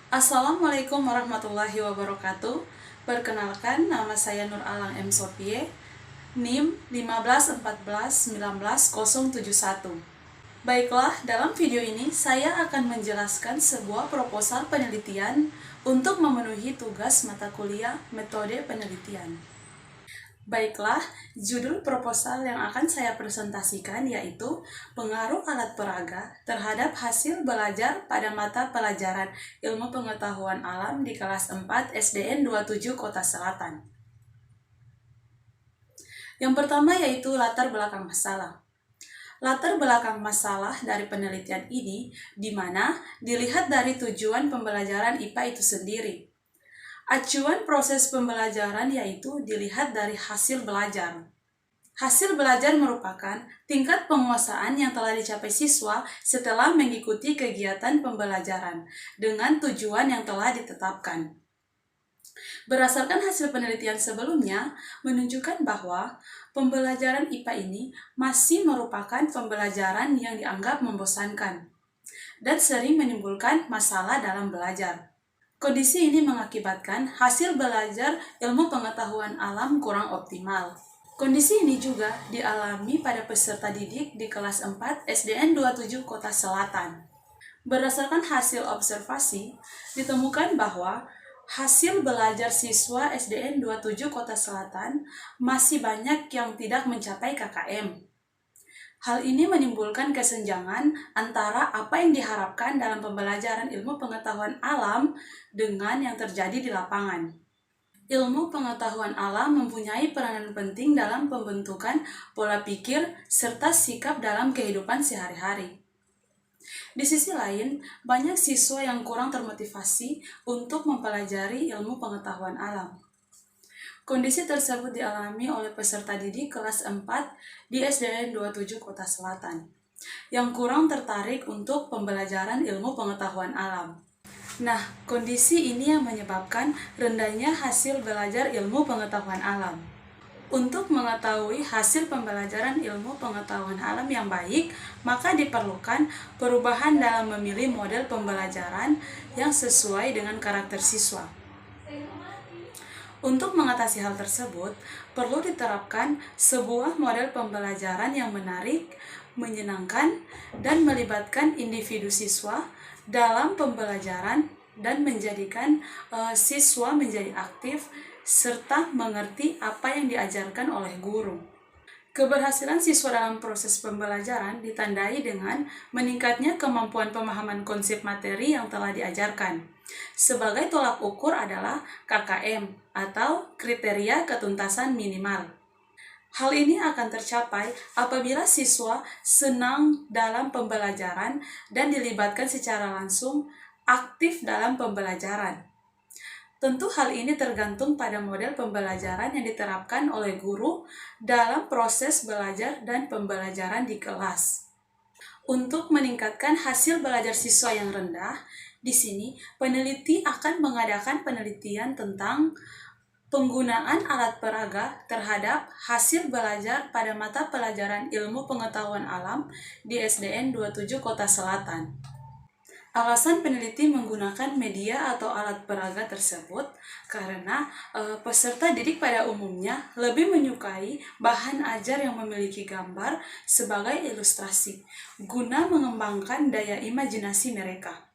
Assalamualaikum warahmatullahi wabarakatuh. Perkenalkan, nama saya Nur Alang M. Sofie, NIM 151419071. Baiklah, dalam video ini saya akan menjelaskan sebuah proposal penelitian untuk memenuhi tugas mata kuliah metode penelitian. Baiklah, judul proposal yang akan saya presentasikan yaitu pengaruh alat peraga terhadap hasil belajar pada mata pelajaran Ilmu Pengetahuan Alam di kelas 4 SDN 27 Kota Selatan. Yang pertama yaitu latar belakang masalah. Latar belakang masalah dari penelitian ini di mana dilihat dari tujuan pembelajaran IPA itu sendiri. Acuan proses pembelajaran yaitu dilihat dari hasil belajar. Hasil belajar merupakan tingkat penguasaan yang telah dicapai siswa setelah mengikuti kegiatan pembelajaran dengan tujuan yang telah ditetapkan. Berdasarkan hasil penelitian sebelumnya, menunjukkan bahwa pembelajaran IPA ini masih merupakan pembelajaran yang dianggap membosankan dan sering menimbulkan masalah dalam belajar. Kondisi ini mengakibatkan hasil belajar ilmu pengetahuan alam kurang optimal. Kondisi ini juga dialami pada peserta didik di kelas 4 SDN 27 Kota Selatan. Berdasarkan hasil observasi, ditemukan bahwa hasil belajar siswa SDN 27 Kota Selatan masih banyak yang tidak mencapai KKM. Hal ini menimbulkan kesenjangan antara apa yang diharapkan dalam pembelajaran ilmu pengetahuan alam dengan yang terjadi di lapangan. Ilmu pengetahuan alam mempunyai peranan penting dalam pembentukan pola pikir serta sikap dalam kehidupan sehari-hari. Di sisi lain, banyak siswa yang kurang termotivasi untuk mempelajari ilmu pengetahuan alam. Kondisi tersebut dialami oleh peserta didik kelas 4 di SDN 27 Kota Selatan, yang kurang tertarik untuk pembelajaran ilmu pengetahuan alam. Nah, kondisi ini yang menyebabkan rendahnya hasil belajar ilmu pengetahuan alam. Untuk mengetahui hasil pembelajaran ilmu pengetahuan alam yang baik, maka diperlukan perubahan dalam memilih model pembelajaran yang sesuai dengan karakter siswa. Untuk mengatasi hal tersebut, perlu diterapkan sebuah model pembelajaran yang menarik, menyenangkan, dan melibatkan individu siswa dalam pembelajaran dan menjadikan siswa menjadi aktif serta mengerti apa yang diajarkan oleh guru. Keberhasilan siswa dalam proses pembelajaran ditandai dengan meningkatnya kemampuan pemahaman konsep materi yang telah diajarkan. Sebagai tolak ukur adalah KKM atau kriteria ketuntasan minimal. Hal ini akan tercapai apabila siswa senang dalam pembelajaran dan dilibatkan secara langsung aktif dalam pembelajaran. Tentu hal ini tergantung pada model pembelajaran yang diterapkan oleh guru dalam proses belajar dan pembelajaran di kelas. Untuk meningkatkan hasil belajar siswa yang rendah, di sini peneliti akan mengadakan penelitian tentang penggunaan alat peraga terhadap hasil belajar pada mata pelajaran ilmu pengetahuan alam di SDN 27 Kota Selatan. Alasan peneliti menggunakan media atau alat peraga tersebut karena peserta didik pada umumnya lebih menyukai bahan ajar yang memiliki gambar sebagai ilustrasi guna mengembangkan daya imajinasi mereka.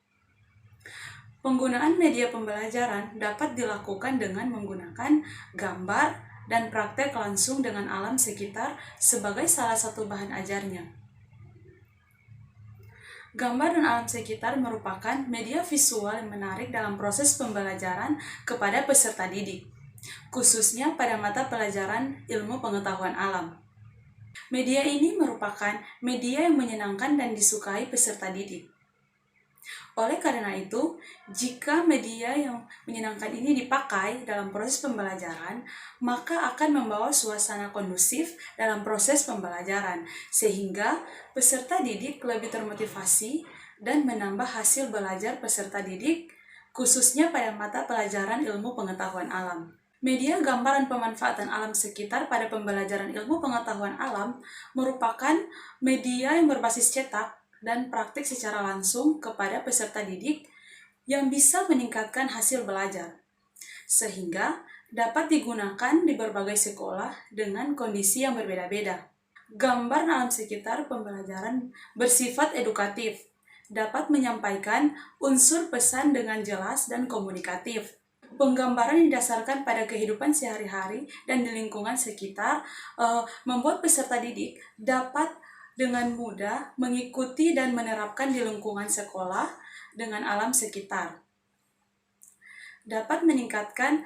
Penggunaan media pembelajaran dapat dilakukan dengan menggunakan gambar dan praktek langsung dengan alam sekitar sebagai salah satu bahan ajarnya. Gambar dan alam sekitar merupakan media visual yang menarik dalam proses pembelajaran kepada peserta didik, khususnya pada mata pelajaran ilmu pengetahuan alam. Media ini merupakan media yang menyenangkan dan disukai peserta didik. Oleh karena itu, jika media yang menyenangkan ini dipakai dalam proses pembelajaran, maka akan membawa suasana kondusif dalam proses pembelajaran, sehingga peserta didik lebih termotivasi dan menambah hasil belajar peserta didik, khususnya pada mata pelajaran ilmu pengetahuan alam. Media gambar dan pemanfaatan alam sekitar pada pembelajaran ilmu pengetahuan alam merupakan media yang berbasis cetak dan praktik secara langsung kepada peserta didik yang bisa meningkatkan hasil belajar, sehingga dapat digunakan di berbagai sekolah dengan kondisi yang berbeda-beda. Gambar alam sekitar pembelajaran bersifat edukatif, dapat menyampaikan unsur pesan dengan jelas dan komunikatif. Penggambaran didasarkan pada kehidupan sehari-hari dan di lingkungan sekitar membuat peserta didik dapat dengan mudah mengikuti dan menerapkan di lingkungan sekolah dengan alam sekitar. Dapat meningkatkan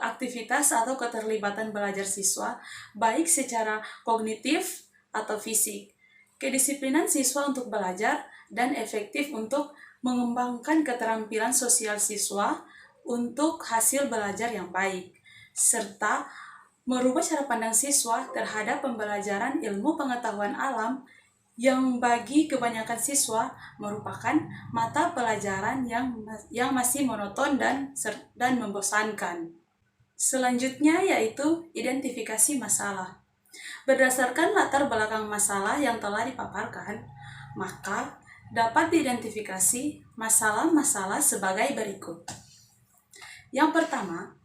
aktivitas atau keterlibatan belajar siswa, baik secara kognitif atau fisik, kedisiplinan siswa untuk belajar, dan efektif untuk mengembangkan keterampilan sosial siswa untuk hasil belajar yang baik, serta merubah cara pandang siswa terhadap pembelajaran ilmu pengetahuan alam yang bagi kebanyakan siswa merupakan mata pelajaran yang masih monoton dan membosankan. Selanjutnya yaitu identifikasi masalah. Berdasarkan latar belakang masalah yang telah dipaparkan, maka dapat diidentifikasi masalah-masalah sebagai berikut. Yang pertama,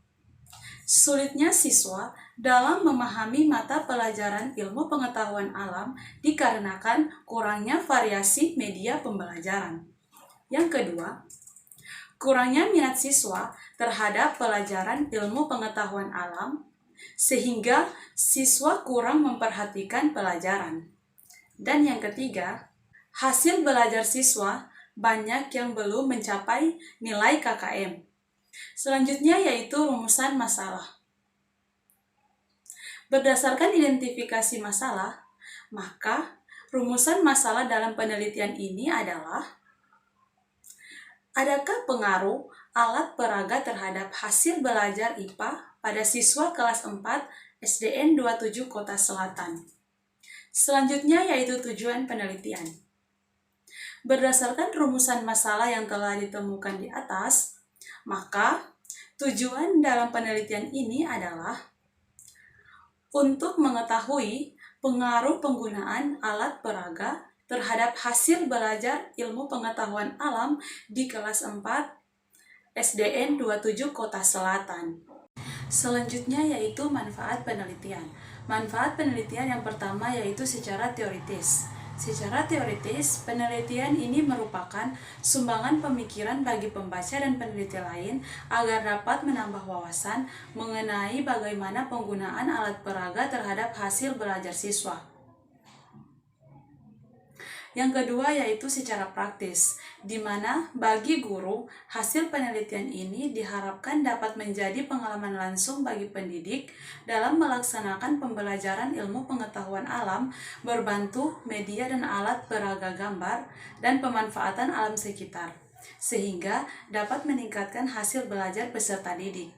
sulitnya siswa dalam memahami mata pelajaran ilmu pengetahuan alam dikarenakan kurangnya variasi media pembelajaran. Yang kedua, kurangnya minat siswa terhadap pelajaran ilmu pengetahuan alam, sehingga siswa kurang memperhatikan pelajaran. Dan yang ketiga, hasil belajar siswa banyak yang belum mencapai nilai KKM. Selanjutnya yaitu rumusan masalah. Berdasarkan identifikasi masalah, maka rumusan masalah dalam penelitian ini adalah: adakah pengaruh alat peraga terhadap hasil belajar IPA pada siswa kelas 4 SDN 27 Kota Selatan? Selanjutnya yaitu tujuan penelitian. Berdasarkan rumusan masalah yang telah ditemukan di atas, maka tujuan dalam penelitian ini adalah untuk mengetahui pengaruh penggunaan alat peraga terhadap hasil belajar ilmu pengetahuan alam di kelas 4 SDN 27 Kota Selatan. Selanjutnya yaitu manfaat penelitian. Manfaat penelitian yang pertama yaitu secara teoritis. Secara teoritis, penelitian ini merupakan sumbangan pemikiran bagi pembaca dan peneliti lain agar dapat menambah wawasan mengenai bagaimana penggunaan alat peraga terhadap hasil belajar siswa. Yang kedua yaitu secara praktis, di mana bagi guru, hasil penelitian ini diharapkan dapat menjadi pengalaman langsung bagi pendidik dalam melaksanakan pembelajaran ilmu pengetahuan alam berbantu media dan alat peraga gambar dan pemanfaatan alam sekitar, sehingga dapat meningkatkan hasil belajar peserta didik.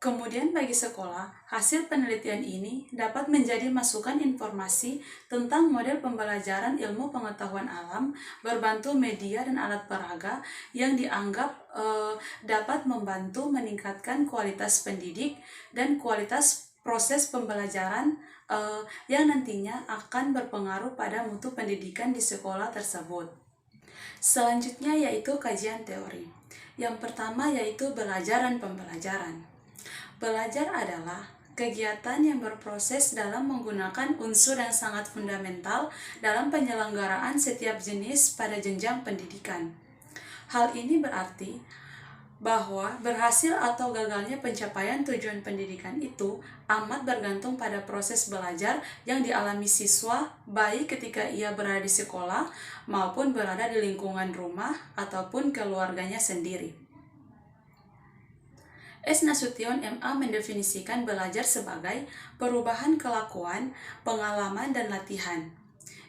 Kemudian bagi sekolah, hasil penelitian ini dapat menjadi masukan informasi tentang model pembelajaran ilmu pengetahuan alam berbantu media dan alat peraga yang dianggap dapat membantu meningkatkan kualitas pendidik dan kualitas proses pembelajaran yang nantinya akan berpengaruh pada mutu pendidikan di sekolah tersebut. Selanjutnya yaitu kajian teori. Yang pertama yaitu belajar dan pembelajaran. Belajar adalah kegiatan yang berproses dalam menggunakan unsur yang sangat fundamental dalam penyelenggaraan setiap jenis pada jenjang pendidikan. Hal ini berarti bahwa berhasil atau gagalnya pencapaian tujuan pendidikan itu amat bergantung pada proses belajar yang dialami siswa baik ketika ia berada di sekolah maupun berada di lingkungan rumah ataupun keluarganya sendiri. S. Nasution MA mendefinisikan belajar sebagai perubahan kelakuan, pengalaman, dan latihan.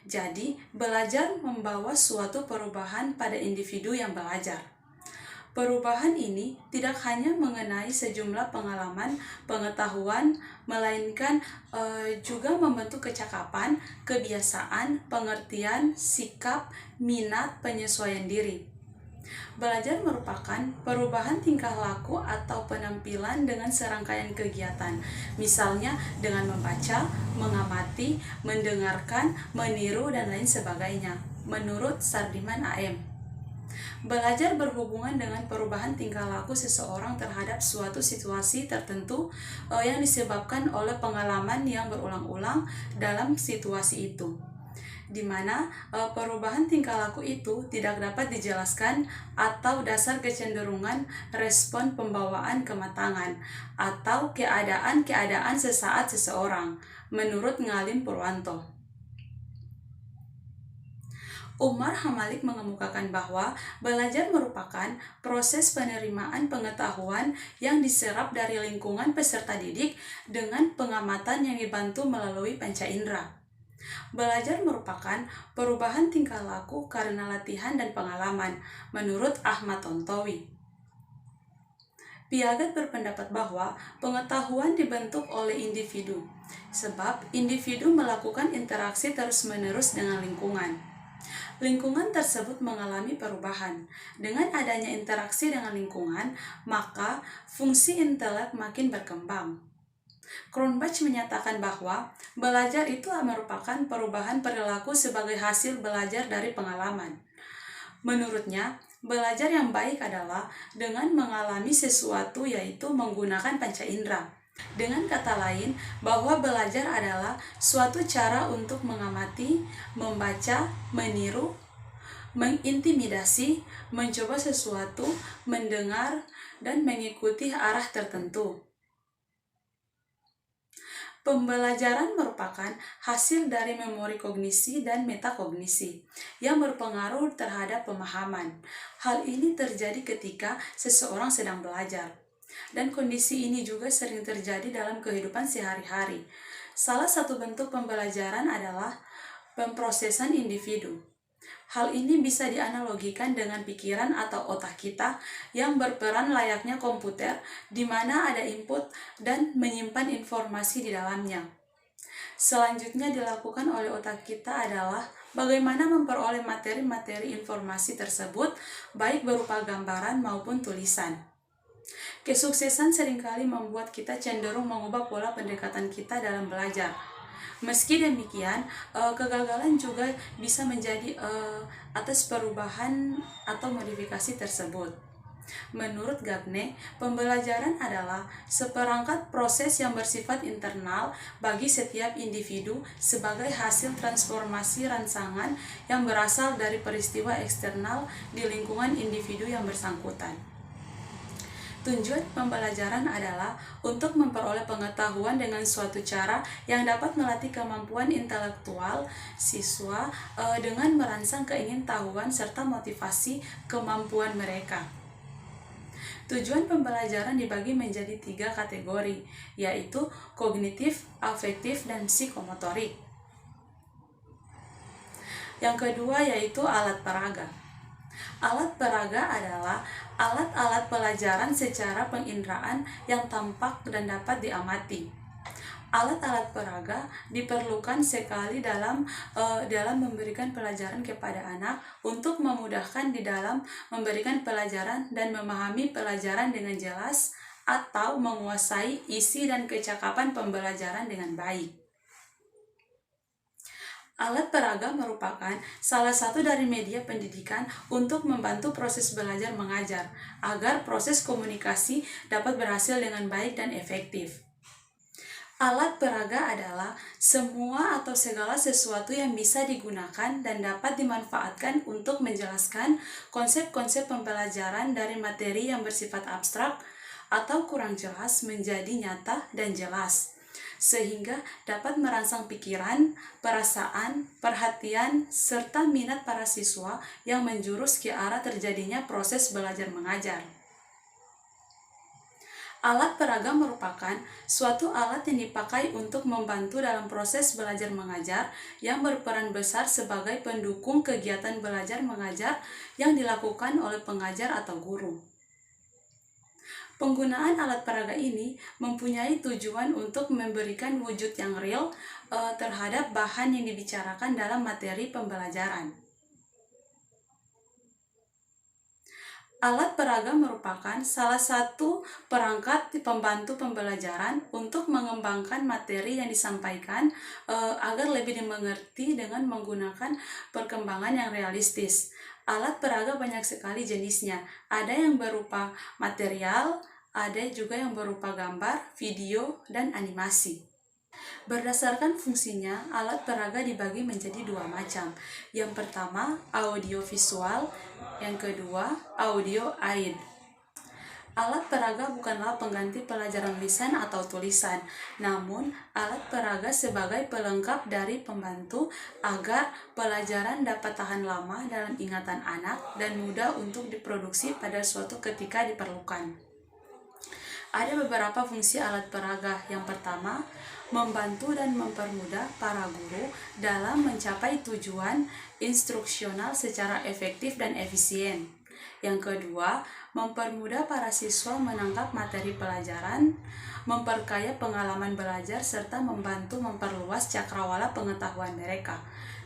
Jadi, belajar membawa suatu perubahan pada individu yang belajar. Perubahan ini tidak hanya mengenai sejumlah pengalaman, pengetahuan, melainkan juga membentuk kecakapan, kebiasaan, pengertian, sikap, minat, penyesuaian diri. Belajar merupakan perubahan tingkah laku atau penampilan dengan serangkaian kegiatan, misalnya dengan membaca, mengamati, mendengarkan, meniru, dan lain sebagainya, menurut Sardiman AM. Belajar berhubungan dengan perubahan tingkah laku seseorang terhadap suatu situasi tertentu yang disebabkan oleh pengalaman yang berulang-ulang dalam situasi itu, di mana perubahan tingkah laku itu tidak dapat dijelaskan atau dasar kecenderungan respon pembawaan kematangan atau keadaan-keadaan sesaat seseorang, menurut Ngalim Purwanto. Umar Hamalik mengemukakan bahwa belajar merupakan proses penerimaan pengetahuan yang diserap dari lingkungan peserta didik dengan pengamatan yang dibantu melalui panca indera. Belajar merupakan perubahan tingkah laku karena latihan dan pengalaman, menurut Ahmad Tontowi. Piaget berpendapat bahwa pengetahuan dibentuk oleh individu, sebab individu melakukan interaksi terus-menerus dengan lingkungan. Lingkungan tersebut mengalami perubahan. Dengan adanya interaksi dengan lingkungan, maka fungsi intelek makin berkembang. Cronbach menyatakan bahwa belajar itu merupakan perubahan perilaku sebagai hasil belajar dari pengalaman. Menurutnya, belajar yang baik adalah dengan mengalami sesuatu, yaitu menggunakan panca indera. Dengan kata lain, bahwa belajar adalah suatu cara untuk mengamati, membaca, meniru, mengintimidasi, mencoba sesuatu, mendengar, dan mengikuti arah tertentu. Pembelajaran merupakan hasil dari memori kognisi dan metakognisi yang berpengaruh terhadap pemahaman. Hal ini terjadi ketika seseorang sedang belajar. Dan kondisi ini juga sering terjadi dalam kehidupan sehari-hari. Salah satu bentuk pembelajaran adalah pemrosesan individu. Hal ini bisa dianalogikan dengan pikiran atau otak kita yang berperan layaknya komputer di mana ada input dan menyimpan informasi di dalamnya. Selanjutnya dilakukan oleh otak kita adalah bagaimana memperoleh materi-materi informasi tersebut, baik berupa gambaran maupun tulisan. Kesuksesan seringkali membuat kita cenderung mengubah pola pendekatan kita dalam belajar. Meski demikian, kegagalan juga bisa menjadi atas perubahan atau modifikasi tersebut. Menurut Gagne, pembelajaran adalah seperangkat proses yang bersifat internal bagi setiap individu sebagai hasil transformasi rangsangan yang berasal dari peristiwa eksternal di lingkungan individu yang bersangkutan. Tujuan pembelajaran adalah untuk memperoleh pengetahuan dengan suatu cara yang dapat melatih kemampuan intelektual siswa dengan merangsang keingintahuan serta motivasi kemampuan mereka. Tujuan pembelajaran dibagi menjadi 3 kategori, yaitu kognitif, afektif, dan psikomotorik. Yang kedua yaitu alat peraga. Alat peraga adalah alat-alat pelajaran secara penginderaan yang tampak dan dapat diamati. Alat-alat peraga diperlukan sekali dalam memberikan pelajaran kepada anak untuk memudahkan di dalam memberikan pelajaran dan memahami pelajaran dengan jelas atau menguasai isi dan kecakapan pembelajaran dengan baik. Alat peraga merupakan salah satu dari media pendidikan untuk membantu proses belajar mengajar, agar proses komunikasi dapat berhasil dengan baik dan efektif. Alat peraga adalah semua atau segala sesuatu yang bisa digunakan dan dapat dimanfaatkan untuk menjelaskan konsep-konsep pembelajaran dari materi yang bersifat abstrak atau kurang jelas menjadi nyata dan jelas, sehingga dapat merangsang pikiran, perasaan, perhatian, serta minat para siswa yang menjurus ke arah terjadinya proses belajar mengajar. Alat peraga merupakan suatu alat yang dipakai untuk membantu dalam proses belajar mengajar yang berperan besar sebagai pendukung kegiatan belajar mengajar yang dilakukan oleh pengajar atau guru. Penggunaan alat peraga ini mempunyai tujuan untuk memberikan wujud yang real terhadap bahan yang dibicarakan dalam materi pembelajaran. Alat peraga merupakan salah satu perangkat pembantu pembelajaran untuk mengembangkan materi yang disampaikan agar lebih dimengerti dengan menggunakan perkembangan yang realistis. Alat peraga banyak sekali jenisnya. Ada yang berupa material, ada juga yang berupa gambar, video, dan animasi. Berdasarkan fungsinya, alat peraga dibagi menjadi dua macam. Yang pertama, audiovisual, yang kedua, audio aid. Alat peraga bukanlah pengganti pelajaran lisan atau tulisan, namun alat peraga sebagai pelengkap dari pembantu agar pelajaran dapat tahan lama dalam ingatan anak dan mudah untuk diproduksi pada suatu ketika diperlukan. Ada beberapa fungsi alat peraga. Yang pertama, membantu dan mempermudah para guru dalam mencapai tujuan instruksional secara efektif dan efisien. Yang kedua, mempermudah para siswa menangkap materi pelajaran, memperkaya pengalaman belajar, serta membantu memperluas cakrawala pengetahuan mereka.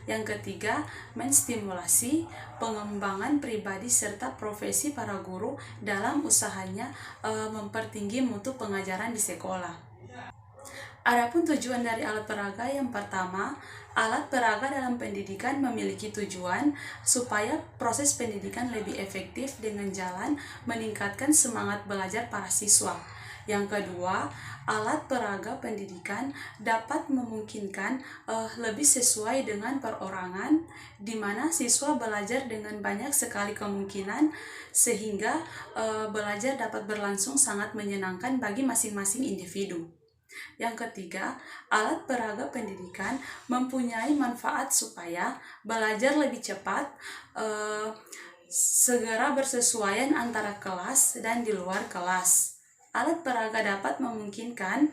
Yang ketiga, menstimulasi pengembangan pribadi serta profesi para guru dalam usahanya mempertinggi mutu pengajaran di sekolah. Adapun tujuan dari alat peraga, yang pertama, alat peraga dalam pendidikan memiliki tujuan supaya proses pendidikan lebih efektif dengan jalan meningkatkan semangat belajar para siswa. Yang kedua, alat peraga pendidikan dapat memungkinkan lebih sesuai dengan perorangan, di mana siswa belajar dengan banyak sekali kemungkinan, sehingga belajar dapat berlangsung sangat menyenangkan bagi masing-masing individu. Yang ketiga, alat peraga pendidikan mempunyai manfaat supaya belajar lebih cepat, segera bersesuaian antara kelas dan di luar kelas. Alat peraga dapat memungkinkan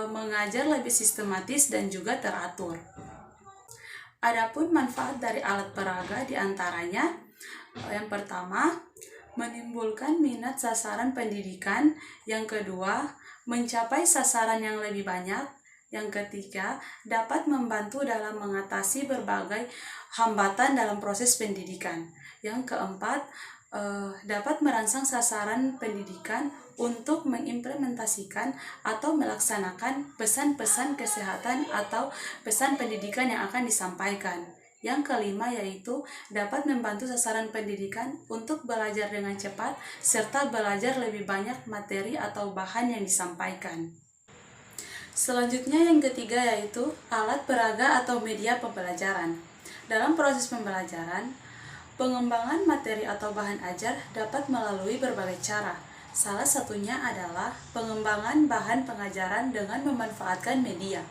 mengajar lebih sistematis dan juga teratur. Adapun manfaat dari alat peraga diantaranya, yang pertama, menimbulkan minat sasaran pendidikan. Yang kedua, mencapai sasaran yang lebih banyak. Yang ketiga, dapat membantu dalam mengatasi berbagai hambatan dalam proses pendidikan. Yang keempat, dapat merangsang sasaran pendidikan untuk mengimplementasikan atau melaksanakan pesan-pesan kesehatan atau pesan pendidikan yang akan disampaikan. Yang kelima yaitu dapat membantu sasaran pendidikan untuk belajar dengan cepat serta belajar lebih banyak materi atau bahan yang disampaikan. Selanjutnya yang ketiga yaitu alat peraga atau media pembelajaran. Dalam proses pembelajaran, pengembangan materi atau bahan ajar dapat melalui berbagai cara. Salah satunya adalah pengembangan bahan pengajaran dengan memanfaatkan media.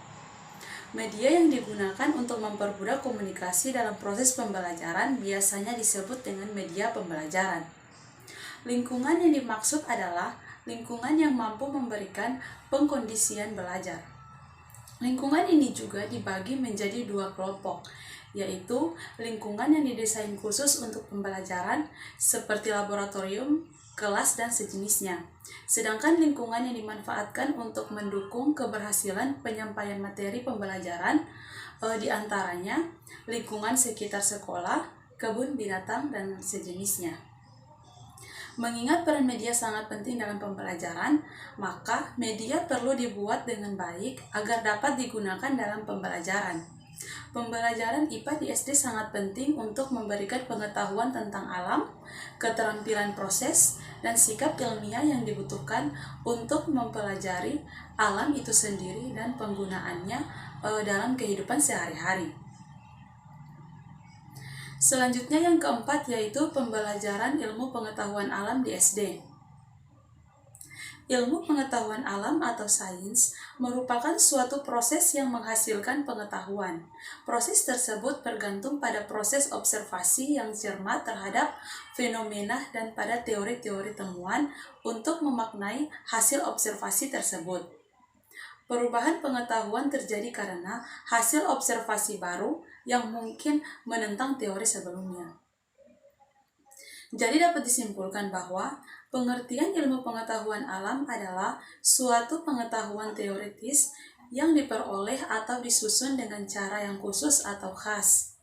Media yang digunakan untuk mempermudah komunikasi dalam proses pembelajaran biasanya disebut dengan media pembelajaran. Lingkungan yang dimaksud adalah lingkungan yang mampu memberikan pengkondisian belajar. Lingkungan ini juga dibagi menjadi dua kelompok, yaitu lingkungan yang didesain khusus untuk pembelajaran seperti laboratorium, kelas, dan sejenisnya. Sedangkan lingkungan yang dimanfaatkan untuk mendukung keberhasilan penyampaian materi pembelajaran diantaranya lingkungan sekitar sekolah, kebun binatang, dan sejenisnya. Mengingat peran media sangat penting dalam pembelajaran, maka media perlu dibuat dengan baik agar dapat digunakan dalam pembelajaran. Pembelajaran IPA di SD sangat penting untuk memberikan pengetahuan tentang alam, keterampilan proses, dan sikap ilmiah yang dibutuhkan untuk mempelajari alam itu sendiri dan penggunaannya dalam kehidupan sehari-hari. Selanjutnya yang keempat yaitu pembelajaran ilmu pengetahuan alam di SD. Ilmu pengetahuan alam atau sains merupakan suatu proses yang menghasilkan pengetahuan. Proses tersebut bergantung pada proses observasi yang cermat terhadap fenomena dan pada teori-teori temuan untuk memaknai hasil observasi tersebut. Perubahan pengetahuan terjadi karena hasil observasi baru yang mungkin menentang teori sebelumnya. Jadi dapat disimpulkan bahwa pengertian ilmu pengetahuan alam adalah suatu pengetahuan teoritis yang diperoleh atau disusun dengan cara yang khusus atau khas,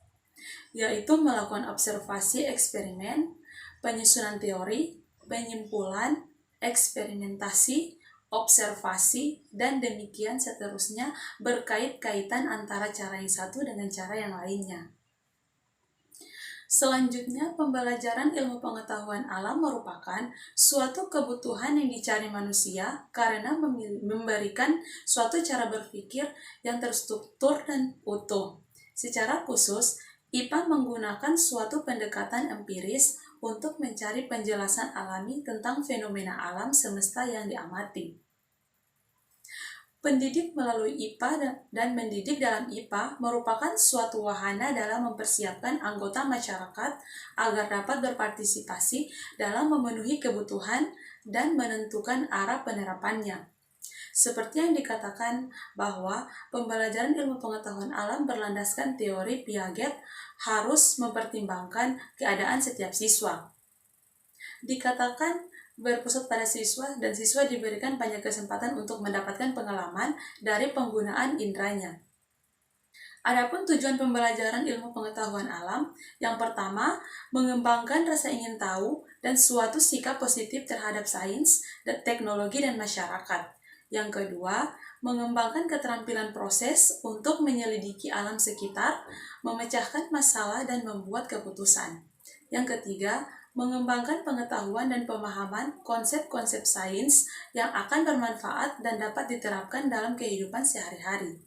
yaitu melakukan observasi eksperimen, penyusunan teori, penyimpulan, eksperimentasi, observasi, dan demikian seterusnya berkait-kaitan antara cara yang satu dengan cara yang lainnya. Selanjutnya, pembelajaran ilmu pengetahuan alam merupakan suatu kebutuhan yang dicari manusia karena memberikan suatu cara berpikir yang terstruktur dan utuh. Secara khusus, IPA menggunakan suatu pendekatan empiris untuk mencari penjelasan alami tentang fenomena alam semesta yang diamati. Pendidik melalui IPA dan mendidik dalam IPA merupakan suatu wahana dalam mempersiapkan anggota masyarakat agar dapat berpartisipasi dalam memenuhi kebutuhan dan menentukan arah penerapannya. Seperti yang dikatakan bahwa pembelajaran ilmu pengetahuan alam berlandaskan teori Piaget harus mempertimbangkan keadaan setiap siswa. Dikatakan berpusat pada siswa dan siswa diberikan banyak kesempatan untuk mendapatkan pengalaman dari penggunaan indranya. Adapun tujuan pembelajaran ilmu pengetahuan alam, yang pertama, mengembangkan rasa ingin tahu dan suatu sikap positif terhadap sains, teknologi, dan masyarakat. Yang kedua, mengembangkan keterampilan proses untuk menyelidiki alam sekitar, memecahkan masalah, dan membuat keputusan. Yang ketiga, mengembangkan pengetahuan dan pemahaman konsep-konsep sains yang akan bermanfaat dan dapat diterapkan dalam kehidupan sehari-hari.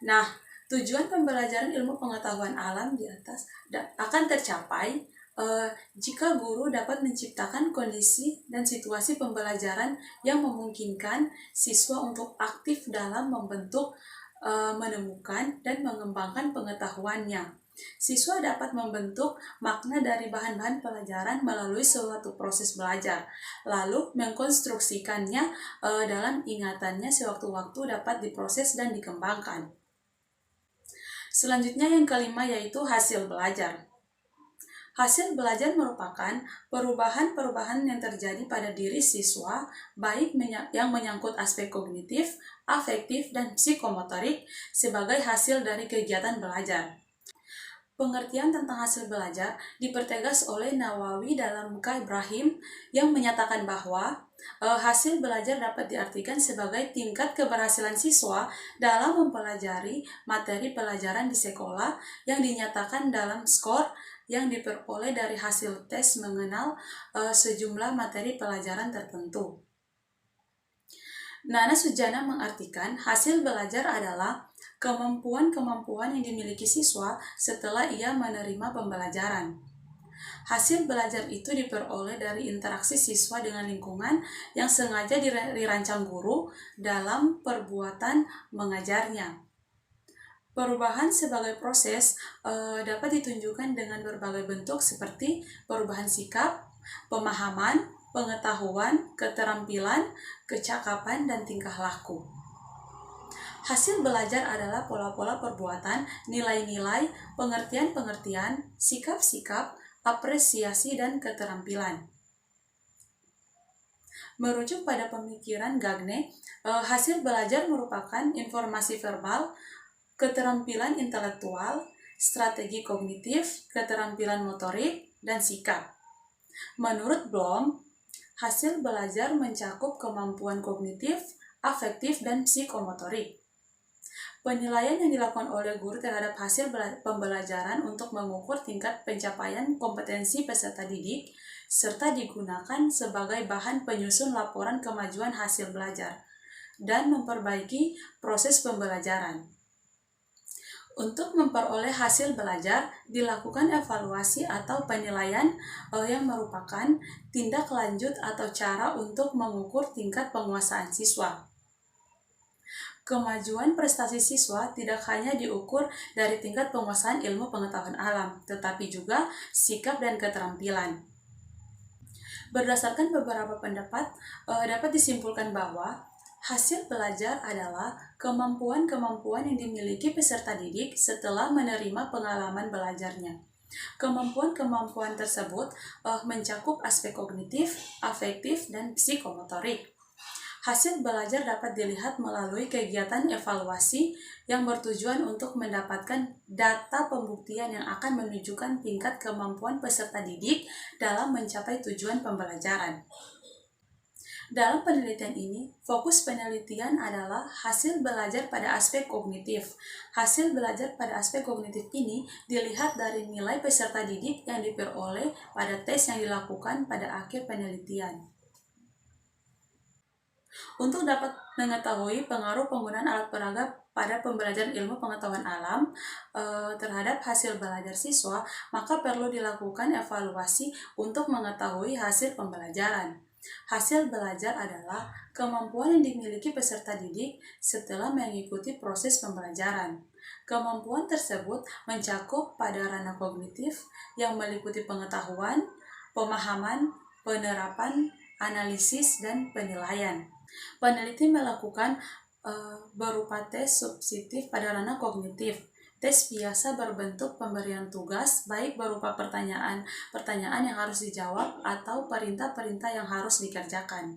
Nah, tujuan pembelajaran ilmu pengetahuan alam di atas akan tercapai jika guru dapat menciptakan kondisi dan situasi pembelajaran yang memungkinkan siswa untuk aktif dalam membentuk, menemukan, dan mengembangkan pengetahuannya. Siswa dapat membentuk makna dari bahan-bahan pelajaran melalui suatu proses belajar, lalu mengkonstruksikannya dalam ingatannya sewaktu-waktu dapat diproses dan dikembangkan. Selanjutnya yang kelima yaitu hasil belajar. Hasil belajar merupakan perubahan-perubahan yang terjadi pada diri siswa, baik yang menyangkut aspek kognitif, afektif, dan psikomotorik sebagai hasil dari kegiatan belajar. Pengertian tentang hasil belajar dipertegas oleh Nawawi dalam Muka Ibrahim yang menyatakan bahwa hasil belajar dapat diartikan sebagai tingkat keberhasilan siswa dalam mempelajari materi pelajaran di sekolah yang dinyatakan dalam skor yang diperoleh dari hasil tes mengenal sejumlah materi pelajaran tertentu. Nana Sujana mengartikan hasil belajar adalah kemampuan-kemampuan yang dimiliki siswa setelah ia menerima pembelajaran. Hasil belajar itu diperoleh dari interaksi siswa dengan lingkungan yang sengaja dirancang guru dalam perbuatan mengajarnya. Perubahan sebagai proses dapat ditunjukkan dengan berbagai bentuk seperti perubahan sikap, pemahaman, pengetahuan, keterampilan, kecakapan, dan tingkah laku. Hasil belajar adalah pola-pola perbuatan, nilai-nilai, pengertian-pengertian, sikap-sikap, apresiasi, dan keterampilan. Merujuk pada pemikiran Gagne, hasil belajar merupakan informasi verbal, keterampilan intelektual, strategi kognitif, keterampilan motorik, dan sikap. Menurut Bloom, hasil belajar mencakup kemampuan kognitif, afektif, dan psikomotorik. Penilaian yang dilakukan oleh guru terhadap hasil pembelajaran untuk mengukur tingkat pencapaian kompetensi peserta didik, serta digunakan sebagai bahan penyusun laporan kemajuan hasil belajar, dan memperbaiki proses pembelajaran. Untuk memperoleh hasil belajar, dilakukan evaluasi atau penilaian yang merupakan tindak lanjut atau cara untuk mengukur tingkat penguasaan siswa. Kemajuan prestasi siswa tidak hanya diukur dari tingkat penguasaan ilmu pengetahuan alam, tetapi juga sikap dan keterampilan. Berdasarkan beberapa pendapat, dapat disimpulkan bahwa hasil belajar adalah kemampuan-kemampuan yang dimiliki peserta didik setelah menerima pengalaman belajarnya. Kemampuan-kemampuan tersebut mencakup aspek kognitif, afektif, dan psikomotorik. Hasil belajar dapat dilihat melalui kegiatan evaluasi yang bertujuan untuk mendapatkan data pembuktian yang akan menunjukkan tingkat kemampuan peserta didik dalam mencapai tujuan pembelajaran. Dalam penelitian ini, fokus penelitian adalah hasil belajar pada aspek kognitif. Hasil belajar pada aspek kognitif ini dilihat dari nilai peserta didik yang diperoleh pada tes yang dilakukan pada akhir penelitian. Untuk dapat mengetahui pengaruh penggunaan alat peraga pada pembelajaran ilmu pengetahuan alam terhadap hasil belajar siswa, maka perlu dilakukan evaluasi untuk mengetahui hasil pembelajaran. Hasil belajar adalah kemampuan yang dimiliki peserta didik setelah mengikuti proses pembelajaran. Kemampuan tersebut mencakup pada ranah kognitif yang meliputi pengetahuan, pemahaman, penerapan, analisis, dan penilaian. Peneliti melakukan berupa tes subjektif pada ranah kognitif. Tes biasa berbentuk pemberian tugas, baik berupa pertanyaan yang harus dijawab atau perintah-perintah yang harus dikerjakan.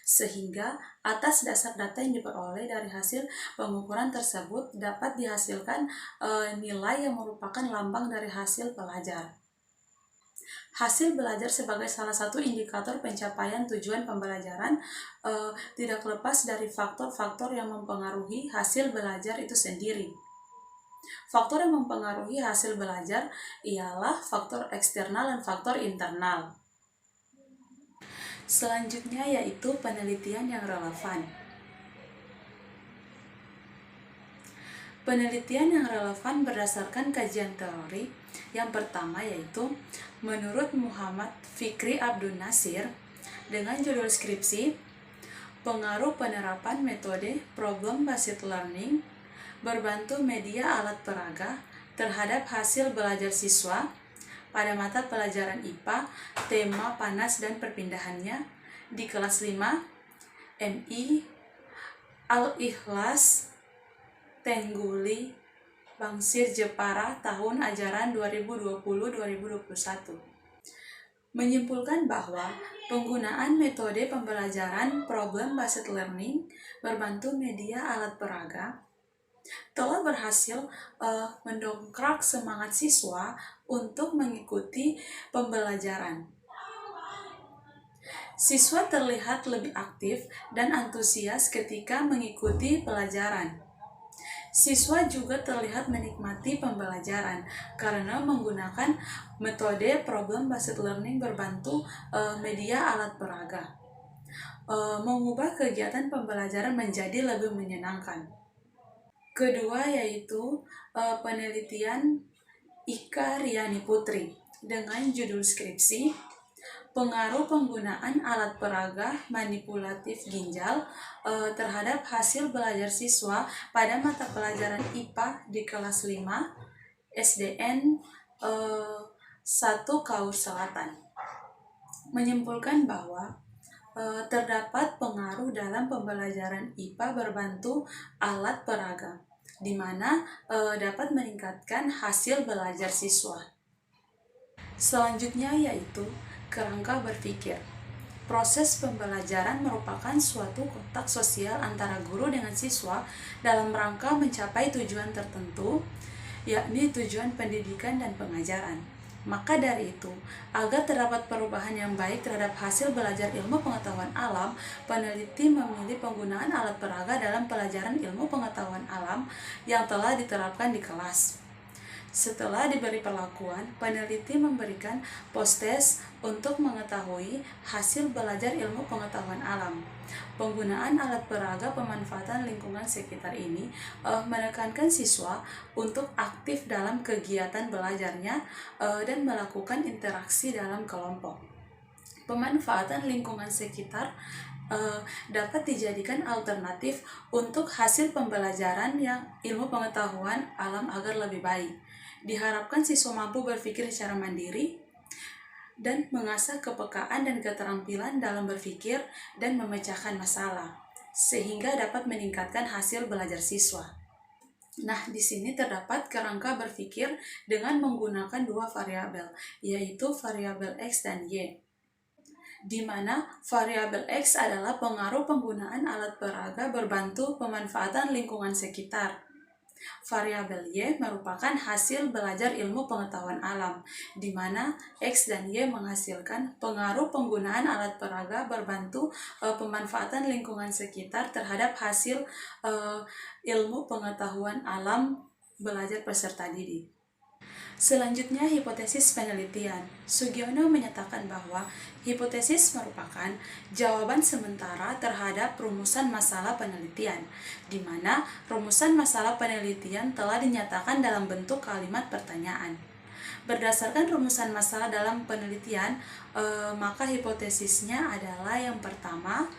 Sehingga atas dasar data yang diperoleh dari hasil pengukuran tersebut dapat dihasilkan nilai yang merupakan lambang dari hasil belajar. Hasil belajar sebagai salah satu indikator pencapaian tujuan pembelajaran tidak lepas dari faktor-faktor yang mempengaruhi hasil belajar itu sendiri. Faktor yang mempengaruhi hasil belajar ialah faktor eksternal dan faktor internal. Selanjutnya yaitu penelitian yang relevan. Penelitian yang relevan berdasarkan kajian teori. Yang pertama yaitu menurut Muhammad Fikri Abdul Nasir dengan judul skripsi pengaruh penerapan metode problem based learning berbantu media alat peraga terhadap hasil belajar siswa pada mata pelajaran IPA, tema panas dan perpindahannya di kelas 5 MI Al-Ikhlas Tengguli Bangsir Jepara tahun ajaran 2020-2021. Menyimpulkan bahwa penggunaan metode pembelajaran problem based learning berbantu media alat peraga telah berhasil mendongkrak semangat siswa untuk mengikuti pembelajaran. Siswa terlihat lebih aktif dan antusias ketika mengikuti pelajaran. Siswa juga terlihat menikmati pembelajaran karena menggunakan metode problem based learning berbantu media alat peraga. Mengubah kegiatan pembelajaran menjadi lebih menyenangkan. Kedua yaitu penelitian Ika Riani Putri dengan judul skripsi pengaruh penggunaan alat peraga manipulatif ginjal terhadap hasil belajar siswa pada mata pelajaran IPA di kelas 5 SDN 1 Kaur Selatan. Menyimpulkan bahwa terdapat pengaruh dalam pembelajaran IPA berbantu alat peraga, di mana dapat meningkatkan hasil belajar siswa. Selanjutnya yaitu kerangka berpikir. Proses pembelajaran merupakan suatu kontak sosial antara guru dengan siswa dalam rangka mencapai tujuan tertentu, yakni tujuan pendidikan dan pengajaran. Maka dari itu, agar terdapat perubahan yang baik terhadap hasil belajar ilmu pengetahuan alam, peneliti memilih penggunaan alat peraga dalam pelajaran ilmu pengetahuan alam yang telah diterapkan di kelas. Setelah diberi perlakuan, peneliti memberikan post-test untuk mengetahui hasil belajar ilmu pengetahuan alam. Penggunaan alat peraga pemanfaatan lingkungan sekitar ini menekankan siswa untuk aktif dalam kegiatan belajarnya dan melakukan interaksi dalam kelompok. Pemanfaatan lingkungan sekitar dapat dijadikan alternatif untuk hasil pembelajaran yang ilmu pengetahuan alam agar lebih baik. Diharapkan siswa mampu berpikir secara mandiri dan mengasah kepekaan dan keterampilan dalam berpikir dan memecahkan masalah, sehingga dapat meningkatkan hasil belajar siswa. Nah, di sini terdapat kerangka berpikir dengan menggunakan dua variabel, yaitu variabel X dan Y. di mana variabel X adalah pengaruh penggunaan alat peraga berbantu pemanfaatan lingkungan sekitar. Variabel Y merupakan hasil belajar ilmu pengetahuan alam, di mana X dan Y menghasilkan pengaruh penggunaan alat peraga berbantu pemanfaatan lingkungan sekitar terhadap hasil ilmu pengetahuan alam belajar peserta didik. Selanjutnya, hipotesis penelitian. Sugiono menyatakan bahwa hipotesis merupakan jawaban sementara terhadap rumusan masalah penelitian, di mana rumusan masalah penelitian telah dinyatakan dalam bentuk kalimat pertanyaan. Berdasarkan rumusan masalah dalam penelitian, maka hipotesisnya adalah yang pertama,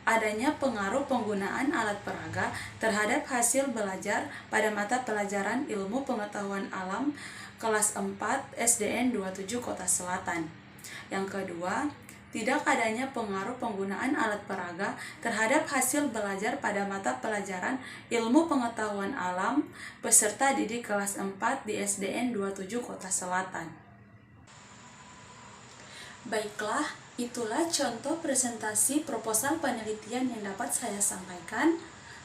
adanya pengaruh penggunaan alat peraga terhadap hasil belajar pada mata pelajaran ilmu pengetahuan alam kelas 4 SDN 27 Kota Selatan. Yang kedua, tidak adanya pengaruh penggunaan alat peraga terhadap hasil belajar pada mata pelajaran ilmu pengetahuan alam peserta didik kelas 4 di SDN 27 Kota Selatan. Baiklah, itulah contoh presentasi proposal penelitian yang dapat saya sampaikan.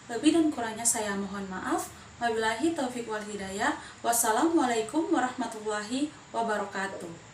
Lebih dan kurangnya saya mohon maaf. Wabillahi taufiq wal hidayah. Wassalamualaikum warahmatullahi wabarakatuh.